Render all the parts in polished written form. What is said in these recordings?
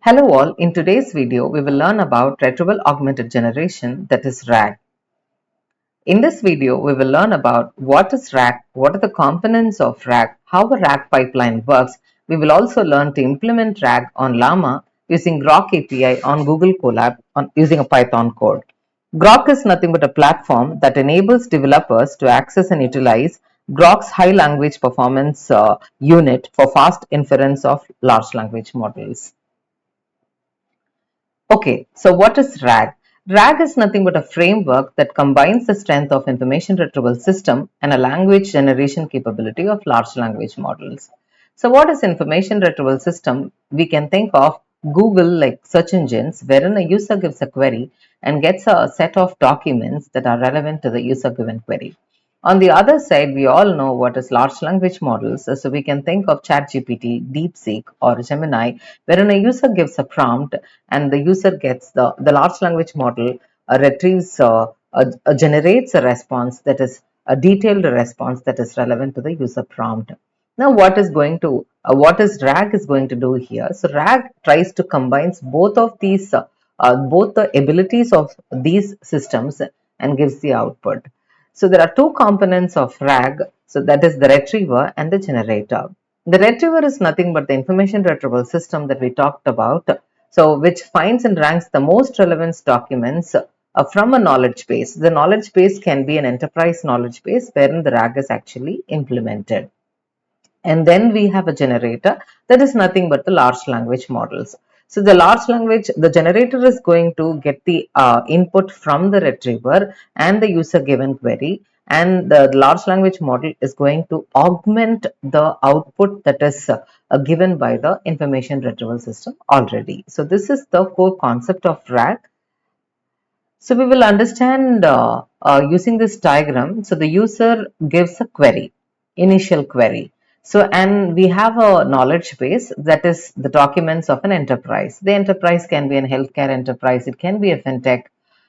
Hello all, in today's video we will learn about Retrieval-Augmented Generation, that is RAG. In this video we will learn about what is RAG, what are the components of RAG, how a RAG pipeline works. We will also learn to implement RAG on Llama using Grok API on Google Colab using a Python code. Grok is nothing but a platform that enables developers to access and utilize Grok's high language performance unit for fast inference of large language models. Okay, so what is RAG? RAG is nothing but a framework that combines the strength of information retrieval system and a language generation capability of large language models. So what is information retrieval system? We can think of Google like search engines wherein a user gives a query and gets a set of documents that are relevant to the user given query. On the other side, we all know what is large language models. So we can think of ChatGPT, DeepSeek, or Gemini, wherein a user gives a prompt and the user gets the large language model generates a response that is a detailed response that is relevant to the user prompt. Now, what is RAG is going to do here? So RAG tries to combine both the abilities of these systems and gives the output. So there are two components of RAG. So that is the retriever and the generator. The retriever is nothing but the information retrieval system that we talked about. So which finds and ranks the most relevant documents from a knowledge base. The knowledge base can be an enterprise knowledge base wherein the RAG is actually implemented. And then we have a generator that is nothing but the large language models. So the generator is going to get the input from the retriever and the user given query, and the large language model is going to augment the output that is given by the information retrieval system already. So this is the core concept of RAG. So we will understand using this diagram. So the user gives a query, initial query. So, and we have a knowledge base that is the documents of an enterprise. The enterprise can be a healthcare enterprise, it can be a fintech,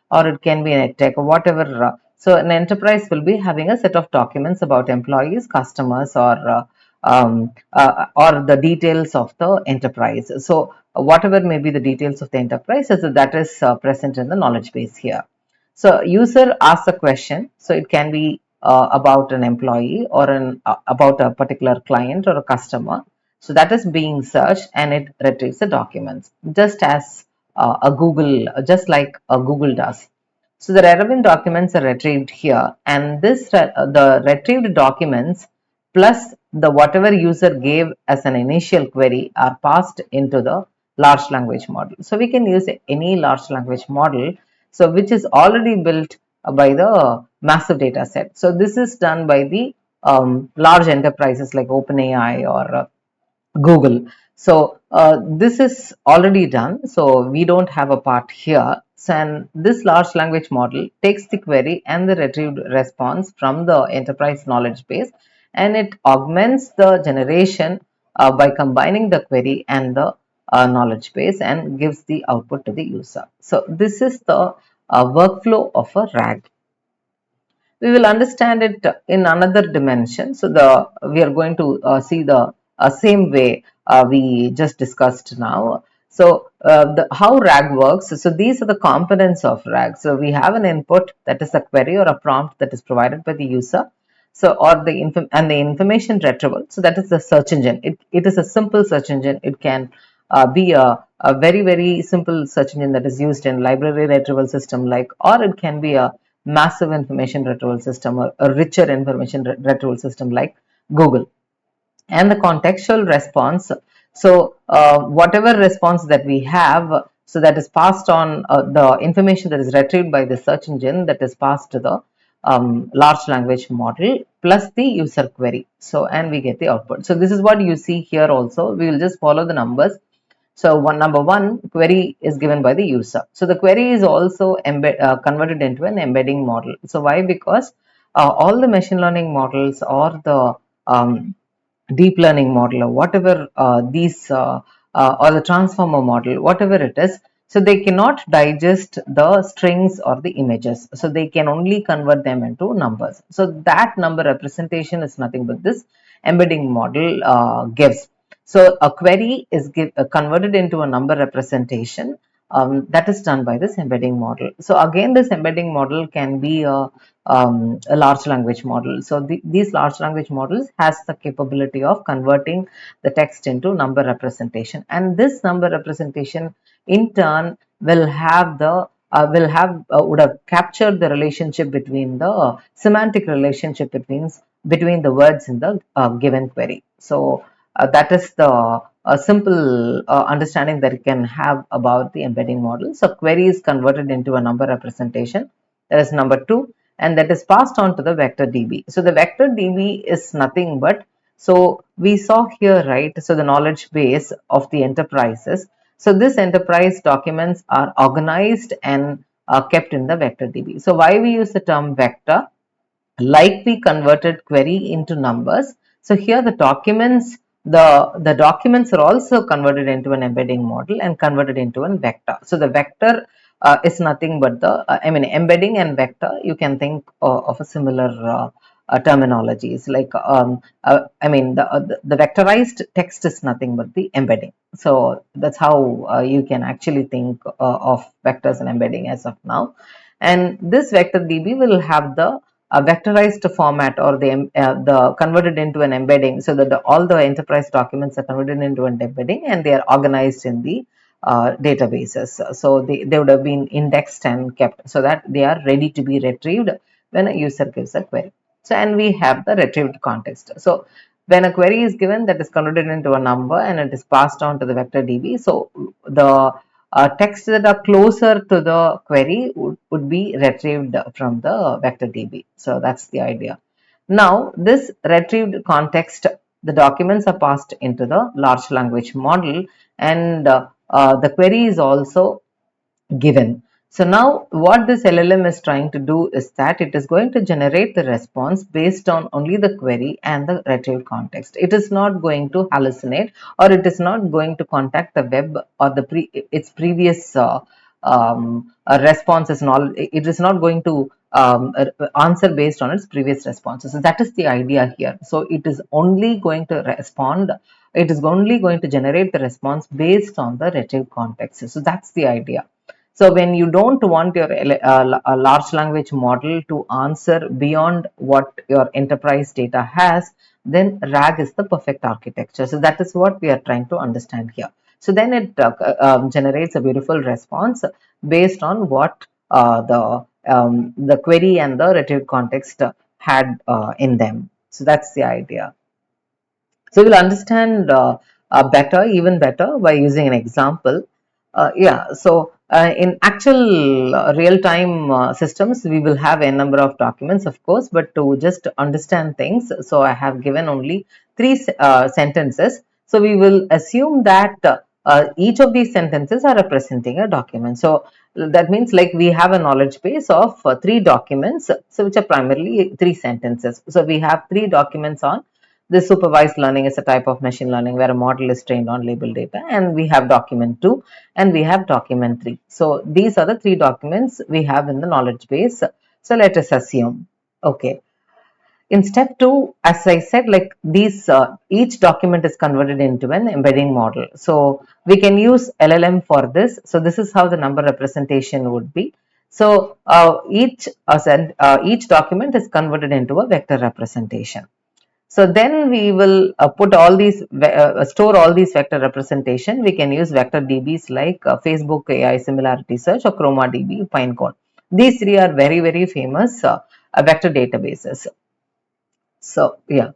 or it can be an edtech, or whatever. So an enterprise will be having a set of documents about employees, customers, or the details of the enterprise. So whatever may be the details of the enterprise, so that is present in the knowledge base here. So user asks a question, so it can be about an employee or about a particular client or a customer. So that is being searched and it retrieves the documents, just like a Google does. So the relevant documents are retrieved here, and the retrieved documents plus the whatever user gave as an initial query are passed into the large language model. So we can use any large language model, so which is already built by the massive data set. So this is done by the large enterprises like OpenAI or Google. So this is already done. So we don't have a part here. So, and this large language model takes the query and the retrieved response from the enterprise knowledge base, and it augments the generation by combining the query and the knowledge base and gives the output to the user. So this is the workflow of a RAG. We will understand it in another dimension. So we are going to see the same way we just discussed now. So how RAG works. So these are the components of RAG. So we have an input that is a query or a prompt that is provided by the user. So or the information retrieval. So that is the search engine. It is a simple search engine. It can be a very simple search engine that is used in library retrieval system or it can be a massive information retrieval system or a richer information retrieval system like Google. And the contextual response, so whatever response that we have, so that is passed on, the information that is retrieved by the search engine, that is passed to the large language model plus the user query. So and we get the output. So this is what you see here also. We will just follow the numbers. So number one query is given by the user. So the query is also converted into an embedding model. So why? Because all the machine learning models or the deep learning model or whatever or the transformer model, whatever it is, so they cannot digest the strings or the images. So they can only convert them into numbers. So that number representation is nothing but this embedding model gives. So a query is converted into a number representation. That is done by this embedding model. So again, this embedding model can be a large language model. So these large language models has the capability of converting the text into number representation, and this number representation in turn will have the would have captured the relationship between the semantic relationship between the words in the given query. So that is the simple understanding that you can have about the embedding model. So query is converted into a number representation, that is number two, and that is passed on to the vector DB. So the vector DB is nothing but, so we saw here, right? So the knowledge base of the enterprises. So this enterprise documents are organized and kept in the vector DB. So why we use the term vector? Like we converted query into numbers, so here the documents are also converted into an embedding model and converted into a vector. So the vector is nothing but the embedding and vector, you can think of a similar terminologies, like the vectorized text is nothing but the embedding. So that's how you can actually think of vectors and embedding as of now. And this vector DB will have the vectorized format, or the converted into an embedding, so that all the enterprise documents are converted into an embedding and they are organized in the databases. So they would have been indexed and kept so that they are ready to be retrieved when a user gives a query. So, and we have the retrieved context. So when a query is given, that is converted into a number and it is passed on to the vector DB. So the texts that are closer to the query would be retrieved from the vector DB. So that's the idea. Now, this retrieved context, the documents are passed into the large language model, and the query is also given. So now what this LLM is trying to do is that it is going to generate the response based on only the query and the retrieved context. It is not going to hallucinate, or it is not going to contact the web or its previous responses. It is not going to answer based on its previous responses. So that is the idea here. So it is only going to respond. It is only going to generate the response based on the retrieved context. So that's the idea. So when you don't want your large language model to answer beyond what your enterprise data has, then RAG is the perfect architecture. So that is what we are trying to understand here. So then it generates a beautiful response based on what the query and the retrieved context had in them. So that's the idea. So we'll understand even better by using an example. In actual real-time systems, we will have a number of documents, of course, but to just understand things, so I have given only three sentences. So we will assume that each of these sentences are representing a document. So that means, like, we have a knowledge base of three documents, so which are primarily three sentences. So we have three documents on this. Supervised learning is a type of machine learning where a model is trained on labeled data, and we have document 2 and we have document 3. So these are the three documents we have in the knowledge base. So let us assume, okay. In step 2, as I said, like these, each document is converted into an embedding model. So we can use LLM for this. So this is how the number representation would be. So each document is converted into a vector representation. So then we will store all these vector representation. We can use vector DBs like Facebook AI Similarity Search or ChromaDB, Pinecone. These three are very, very famous vector databases. So yeah.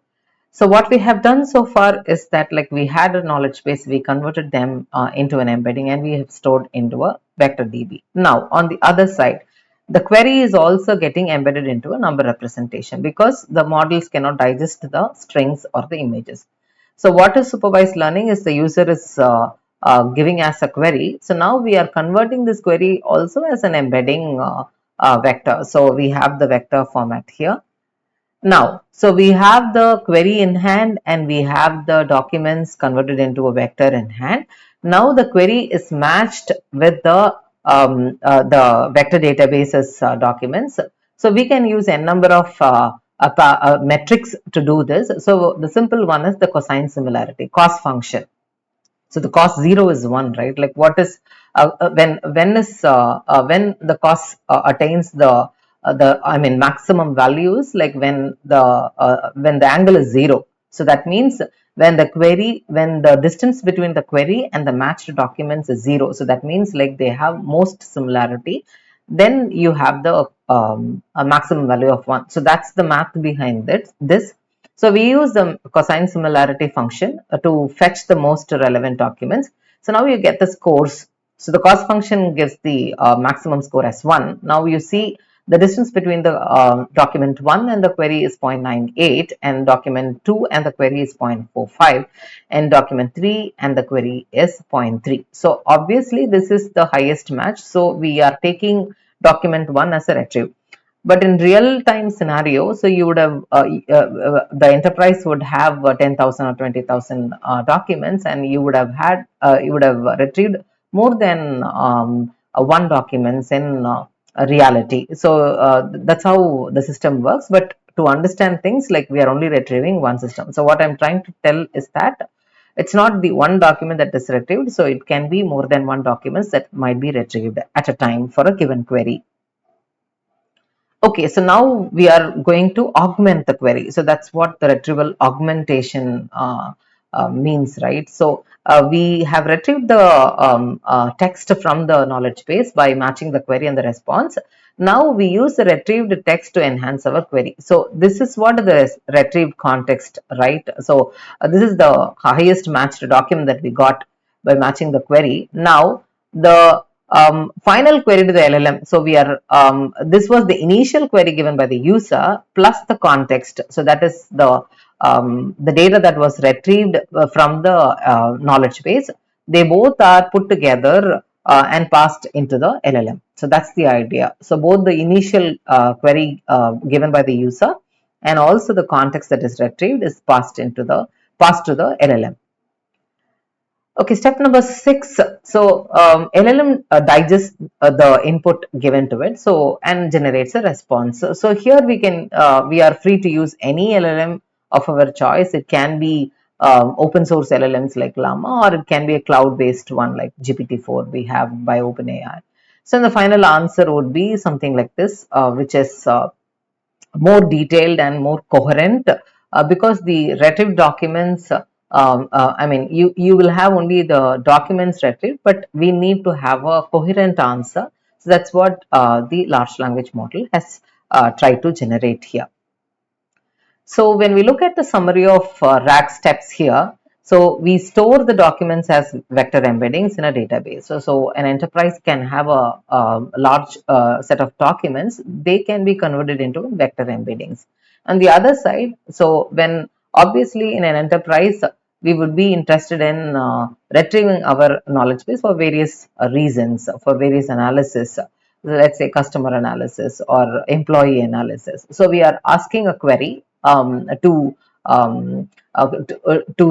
So what we have done so far is that, like, we had a knowledge base, we converted them into an embedding, and we have stored into a vector DB. Now on the other side, the query is also getting embedded into a number representation because the models cannot digest the strings or the images. So what is supervised learning is the user is giving us a query. So now we are converting this query also as an embedding vector. So we have the vector format here. Now, so we have the query in hand and we have the documents converted into a vector in hand. Now the query is matched with the vector databases documents. So we can use a number of metrics to do this. So the simple one is the cosine similarity, cos function. So the cost 0 is 1, right? Like what is when the cost attains the I mean maximum values, like when the angle is 0. So that means when the distance between the query and the matched documents is 0. So that means like they have most similarity. Then you have the a maximum value of 1. So that's the math behind this. So we use the cosine similarity function to fetch the most relevant documents. So now you get the scores. So the cost function gives the maximum score as 1. Now you see the distance between the document 1 and the query is 0.98, and document 2 and the query is 0.45, and document 3 and the query is zero point 0.3. So obviously this is the highest match. So we are taking document 1 as a retrieve. But in real time scenario, so you would have the enterprise would have 10,000 or 20,000 documents, and you would have retrieved more than one documents in reality. So that's how the system works. But to understand things, like we are only retrieving one system. So what I'm trying to tell is that it's not the one document that is retrieved. So it can be more than one documents that might be retrieved at a time for a given query. Okay, so now we are going to augment the query. So that's what the retrieval augmentation means, right? So we have retrieved the text from the knowledge base by matching the query and the response. Now we use the retrieved text to enhance our query. So this is what the retrieved context, right? So this is the highest matched document that we got by matching the query. Now the final query to the LLM. So we are this was the initial query given by the user plus the context. So that is the data that was retrieved from the knowledge base. They both are put together and passed into the LLM. So that's the idea. So both the initial query given by the user and also the context that is retrieved is passed to the LLM. Okay, step number 6. So LLM digests the input given to it, so and generates a response. So here we are free to use any LLM of our choice. It can be open source LLMs like Llama, or it can be a cloud based one like GPT-4 we have by OpenAI. So the final answer would be something like this, which is more detailed and more coherent, because the retrieved documents I mean you will have only the documents retrieved, but we need to have a coherent answer. So that's what the large language model has tried to generate here. So when we look at the summary of RAG steps here, so we store the documents as vector embeddings in a database. So an enterprise can have a large set of documents. They can be converted into vector embeddings. On the other side, so when obviously in an enterprise, we would be interested in retrieving our knowledge base for various reasons, for various analysis. Let's say customer analysis or employee analysis. So we are asking a query to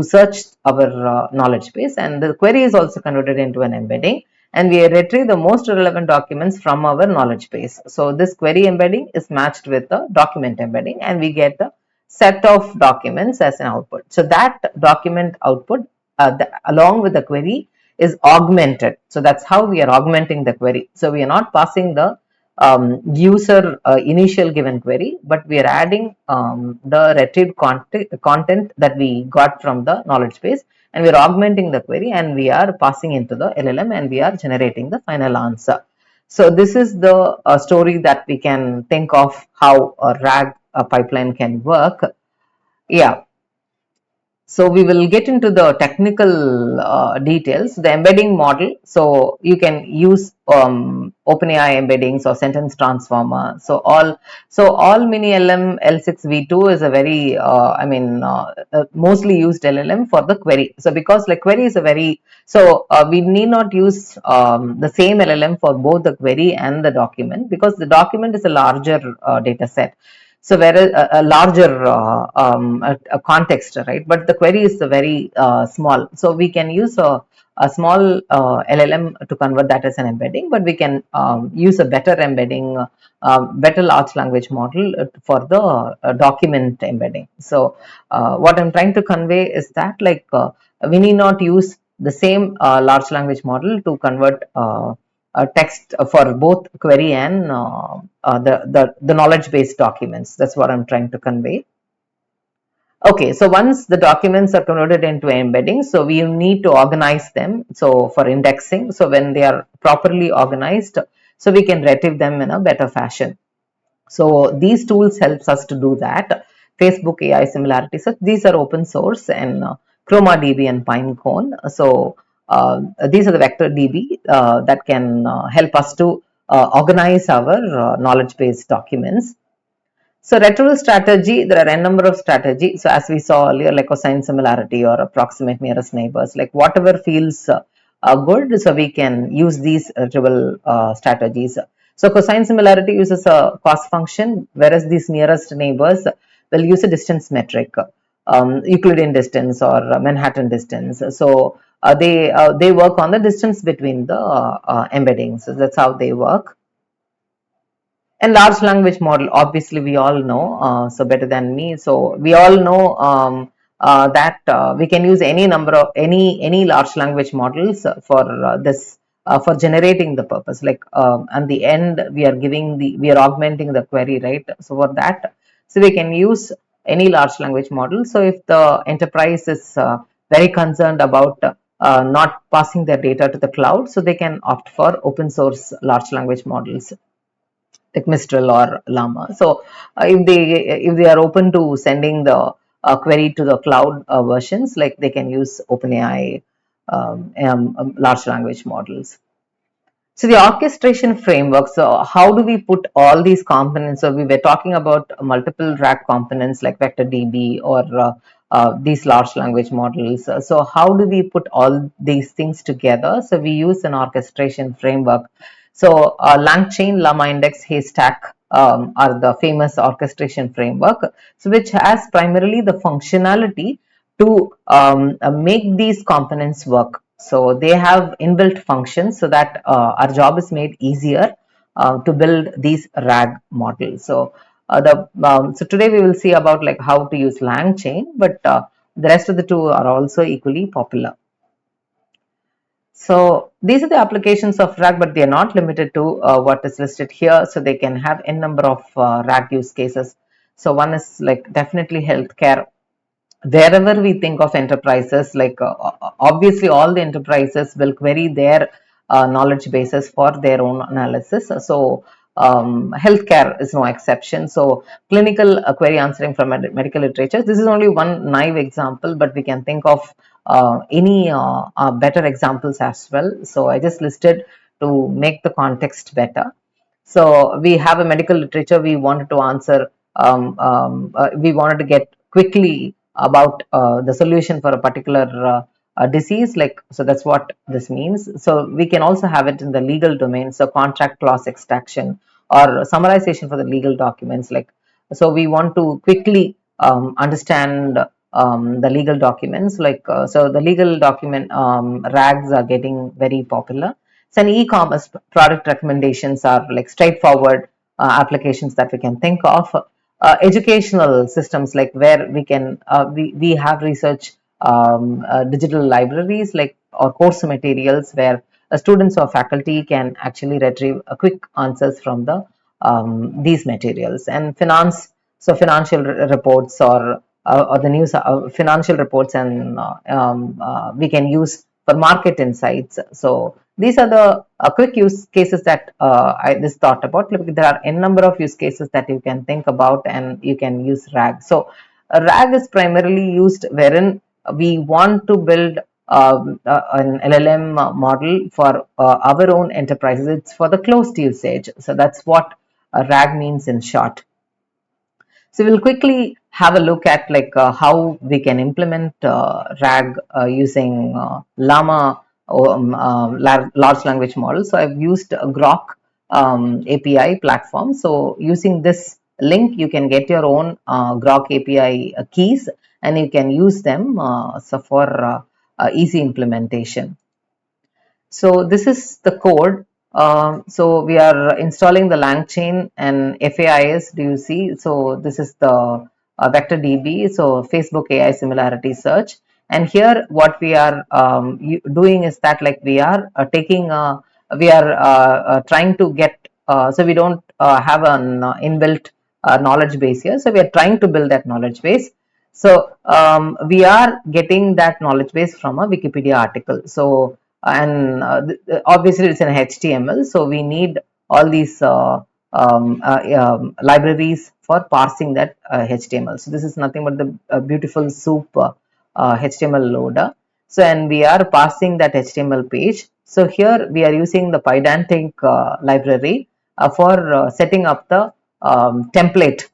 search our knowledge base, and the query is also converted into an embedding, and we retrieve the most relevant documents from our knowledge base. So this query embedding is matched with the document embedding, and we get a set of documents as an output. So that document output along with the query is augmented. So that's how we are augmenting the query. So we are not passing the user initial given query, but we are adding the retrieved content that we got from the knowledge base, and we are augmenting the query, and we are passing into the LLM, and we are generating the final answer. So this is the story that we can think of how a RAG pipeline can work. Yeah, so we will get into the technical details. The embedding model. So you can use OpenAI embeddings or sentence transformer. So all mini LM L6v2 is a very mostly used LLM for the query. So because like query is a very we need not use the same LLM for both the query and the document, because the document is a larger data set. So whereas a larger a context, right? But the query is very small. So we can use a small LLM to convert that as an embedding, but we can use a better embedding, better large language model for the document embedding. So what I'm trying to convey is that we need not use the same large language model to convert text for both query and the knowledge based documents. That's what I'm trying to convey. Okay, so once the documents are converted into embeddings, so we need to organize them. So for indexing, so when they are properly organized, so we can retrieve them in a better fashion. So these tools helps us to do that. Facebook AI similarity search, these are open source, and ChromaDB and Pinecone. So these are the vector DB that can help us to organize our knowledge based documents. So retrieval strategy, there are a number of strategies. So as we saw earlier, like cosine similarity or approximate nearest neighbors, like whatever feels good, so we can use these retrieval strategies. So cosine similarity uses a cost function, whereas these nearest neighbors will use a distance metric, Euclidean distance or Manhattan distance. So they work on the distance between the embeddings. So that's how they work. And large language model, obviously we all know, so better than me, so we all know that we can use any number of any large language models for this for generating the purpose, like at the end we are augmenting the query, right? So for that, so we can use any large language model. So if the enterprise is very concerned about not passing their data to the cloud, so they can opt for open source large language models like Mistral or Llama. So if they are open to sending the query to the cloud versions, like they can use OpenAI large language models. So the orchestration framework, so how do we put all these components? So we were talking about multiple RAG components like vector DB or these large language models. So how do we put all these things together? So we use an orchestration framework. So LangChain, Llama Index, Haystack are the famous orchestration framework, so which has primarily the functionality to make these components work. So they have inbuilt functions so that our job is made easier to build these RAG models. So so today we will see about like how to use LangChain, but the rest of the two are also equally popular. So these are the applications of RAG, but they are not limited to what is listed here. So they can have n number of RAG use cases. So one is like definitely healthcare. Wherever we think of enterprises, like obviously all the enterprises will query their knowledge bases for their own analysis. So healthcare is no exception. So clinical query answering from medical literature, this is only one naive example, but we can think of any better examples as well. So I just listed to make the context better. So we have a medical literature, we wanted to answer, we wanted to get quickly about the solution for a particular disease, like, so that's what this means. So we can also have it in the legal domain, so contract clause extraction or summarization for the legal documents, like, so we want to quickly understand the legal documents, like so the legal document rags are getting very popular. So an e-commerce product recommendations are like straightforward applications that we can think of. Educational systems, like where we can we have research digital libraries, like, or course materials where students or faculty can actually retrieve quick answers from the these materials. And finance, so financial reports or the news financial reports, and we can use for market insights. So these are the quick use cases that I just thought about. There are n number of use cases that you can think about, and you can use RAG. So RAG is primarily used wherein we want to build an LLM model for our own enterprises. It's for the closed usage. So that's what RAG means in short. So we'll quickly have a look at like how we can implement RAG using Llama large language model. So I've used Grok API platform. So using this link, you can get your own Grok API keys, and you can use them so for easy implementation. So this is the code. So we are installing the LangChain and FAIS. Do you see? So this is the vector DB. So Facebook AI similarity search, And here what we are doing is that, like, we are trying to get, so we don't have an inbuilt knowledge base here, so we are trying to build that knowledge base. So we are getting that knowledge base from a Wikipedia article. So and obviously it's in HTML, so we need all these libraries for parsing that HTML. So this is nothing but the beautiful soup HTML loader. So and we are parsing that HTML page. So here we are using the Pydantic library for setting up the template,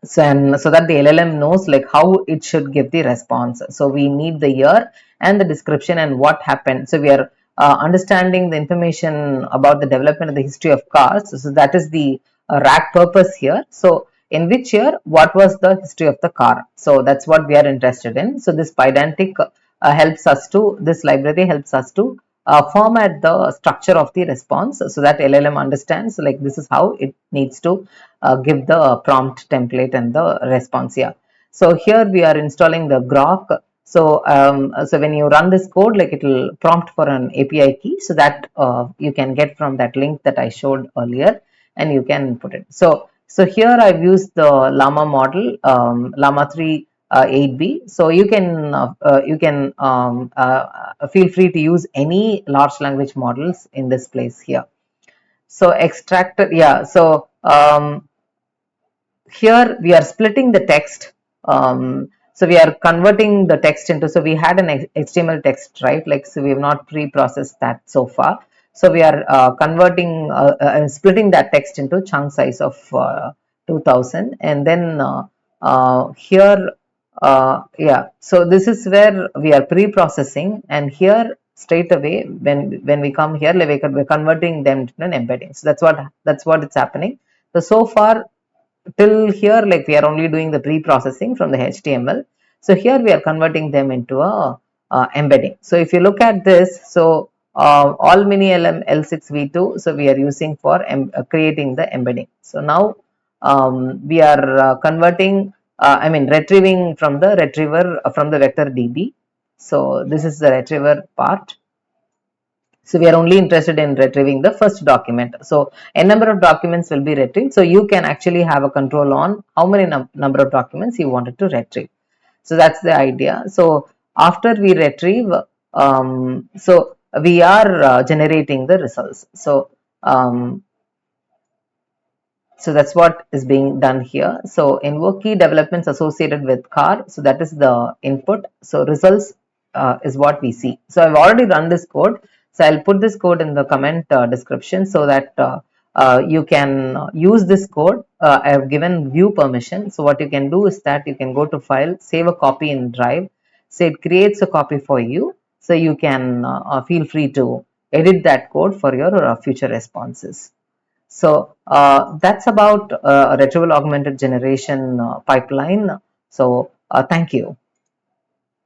so that the LLM knows like how it should give the response. So we need the year and the description and what happened. So we are understanding the information about the development of the history of cars. So that is the rack purpose here. So in which year, what was the history of the car? So that's what we are interested in. So this Pydantic this library helps us to format the structure of the response, so that LLM understands like this is how it needs to give the prompt template and the response here. So here we are installing the Grok. So when you run this code, like, it will prompt for an API key, so that you can get from that link that I showed earlier, and you can put it. So here I've used the Llama model, Llama 3 8B. So you can feel free to use any large language models in this place here. So extracted, yeah. So here we are splitting the text. So we are converting the text into, so we had an HTML text, right? Like, so we have not pre-processed that so far. So we are splitting that text into chunk size of 2000, and then here, yeah. So this is where we are pre-processing, and here straight away when we come here, like, we're converting them to an embedding. So that's what it's happening. So far till here, like, we are only doing the pre-processing from the HTML. So here we are converting them into a embedding. So if you look at this, so all mini LM L6v2, so we are using for creating the embedding. So now we are retrieving from the retriever from the vector DB. So this is the retriever part. So we are only interested in retrieving the first document. So a number of documents will be retrieved. So you can actually have a control on how many number of documents you wanted to retrieve. So that's the idea. So after we retrieve, so we are generating the results. So that's what is being done here. So invoke key developments associated with car. So that is the input. So results is what we see. So I've already run this code. So I'll put this code in the comment description, so that you can use this code. I have given view permission. So what you can do is that you can go to file, save a copy in Drive. So it creates a copy for you. So you can feel free to edit that code for your future responses. So that's about retrieval augmented generation pipeline. So thank you.